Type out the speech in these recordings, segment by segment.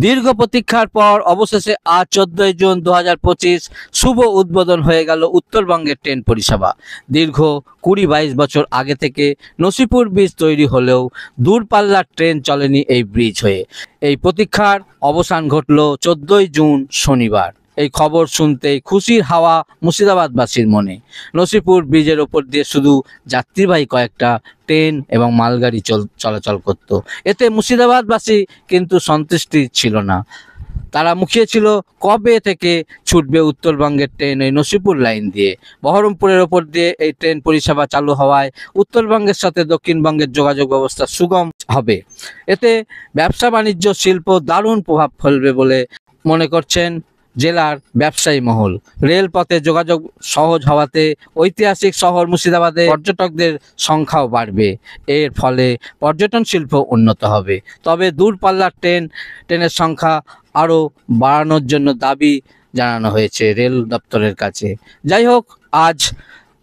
দীর্ঘ প্রতীক্ষার পর অবশেষে আজ 14 জুন 2025 শুভ উদ্বোধন হয়ে গেল উত্তরবঙ্গের ট্রেন পরিষেবা। দীর্ঘ 20-22 বছর আগে থেকে নসিপুর ব্রিজ তৈরি হলেও দূরপাল্লার ট্রেন চলেনি এই ব্রিজ হয়ে। এই প্রতীক্ষার অবসান ঘটল 14 জুন শনিবার। এই খবর শুনতেই খুশির হাওয়া মুর্শিদাবাদবাসীর মনে। নসিপুর ব্রিজের ওপর দিয়ে শুধু যাত্রীবাহী কয়েকটা ট্রেন এবং মালগাড়ি চলাচল করত। এতে মুর্শিদাবাদবাসী কিন্তু সন্তুষ্টি ছিল না। তারা মুখিয়েছিল কবে থেকে ছুটবে উত্তরবঙ্গের ট্রেন এই নসিপুর লাইন দিয়ে। বহরমপুরের ওপর দিয়ে এই ট্রেন পরিষেবা চালু হওয়ায় উত্তরবঙ্গের সাথে দক্ষিণবঙ্গের যোগাযোগ ব্যবস্থা সুগম হবে। এতে ব্যবসা বাণিজ্য শিল্প দারুণ প্রভাব ফেলবে বলে মনে করছেন জেলার ব্যবসায়ী মহল। রেলপথে যোগাযোগ সহজ হওয়াতে ঐতিহাসিক শহর মুর্শিদাবাদে পর্যটকদের সংখ্যাও বাড়বে। এর ফলে পর্যটন শিল্প উন্নত হবে। তবে দূরপাল্লার ট্রেনের সংখ্যা আরও বাড়ানোর জন্য দাবি জানানো হয়েছে রেল দপ্তরের কাছে। যাই হোক, আজ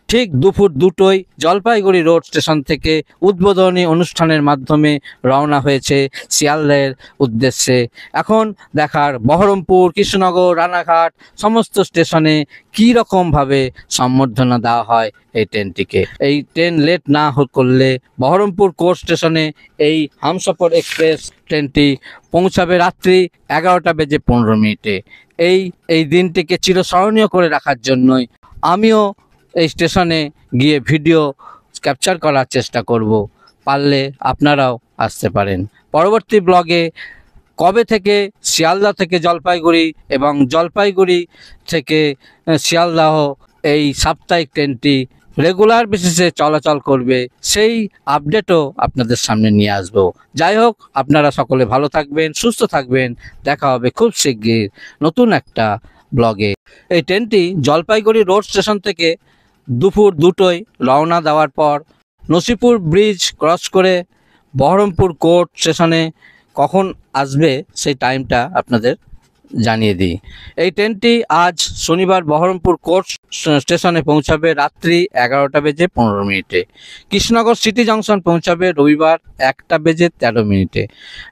ঠিক দুপুর 2টোয় জলপাইগুড়ি রোড স্টেশন থেকে উদ্বোধনী অনুষ্ঠানের মাধ্যমে রওনা হয়েছে শিয়ালদাহের উদ্দেশ্যে। এখন দেখার বহরমপুর, কৃষ্ণনগর, রানাঘাট সমস্ত স্টেশনে কী রকমভাবে সম্বর্ধনা দেওয়া হয় এই ট্রেনটিকে। এই ট্রেন লেট না করলে বহরমপুর কোর্ট স্টেশনে এই হামসফর এক্সপ্রেস ট্রেনটি পৌঁছাবে রাত্রি 11:15। এই দিনটিকে চিরস্মরণীয় করে রাখার জন্যই আমিও এই স্টেশনে গিয়ে ভিডিও ক্যাপচার করার চেষ্টা করব। পারলে আপনারাও আসতে পারেন। পরবর্তী ব্লগে কবে থেকে শিয়ালদা থেকে জলপাইগুড়ি এবং জলপাইগুড়ি থেকে শিয়ালদাহ এই সাপ্তাহিক ট্রেনটি রেগুলার বেসিসে চলাচল করবে সেই আপডেটও আপনাদের সামনে নিয়ে আসব। যাই হোক, আপনারা সকলে ভালো থাকবেন, সুস্থ থাকবেন। দেখা হবে খুব শিগগির নতুন একটা ব্লগে। এই ট্রেনটি জলপাইগুড়ি রোড স্টেশন থেকে দুপুর 2টোয় রওনা দেওয়ার পর নসিপুর ব্রিজ ক্রস করে বহরমপুর কোর্ট স্টেশনে কখন আসবে সেই টাইমটা আপনাদের জানিয়ে দিই। এই ট্রেনটি আজ শনিবার বহরমপুর কোর্ট স্টেশনে পৌঁছাবে রাত্রি 11:15। কৃষ্ণনগর সিটি জংশন পৌঁছাবে রবিবার 1:13।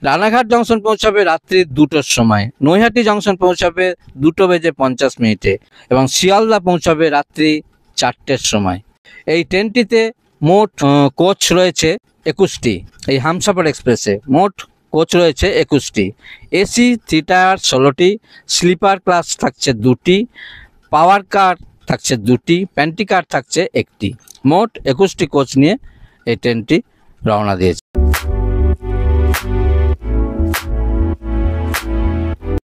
রানাঘাট জংশন পৌঁছাবে রাত্রি 2টোর সময়। নৈহাটি জংশন পৌঁছাবে 2:50 এবং শিয়ালদা পৌঁছাবে রাত্রি 4টের সময়। এই ট্রেনটিতে মোট কোচ রয়েছে 21টি। এই হামসফর এক্সপ্রেসে মোট কোচ রয়েছে 21টি। এসি 3 টায়ার 16টি, স্লিপার ক্লাস থাকছে 2টি, পাওয়ার কার থাকছে 2টি, প্যান্টি কার থাকছে 1টি। মোট 21টি কোচ নিয়ে এই ট্রেনটি রওনা দিয়েছে।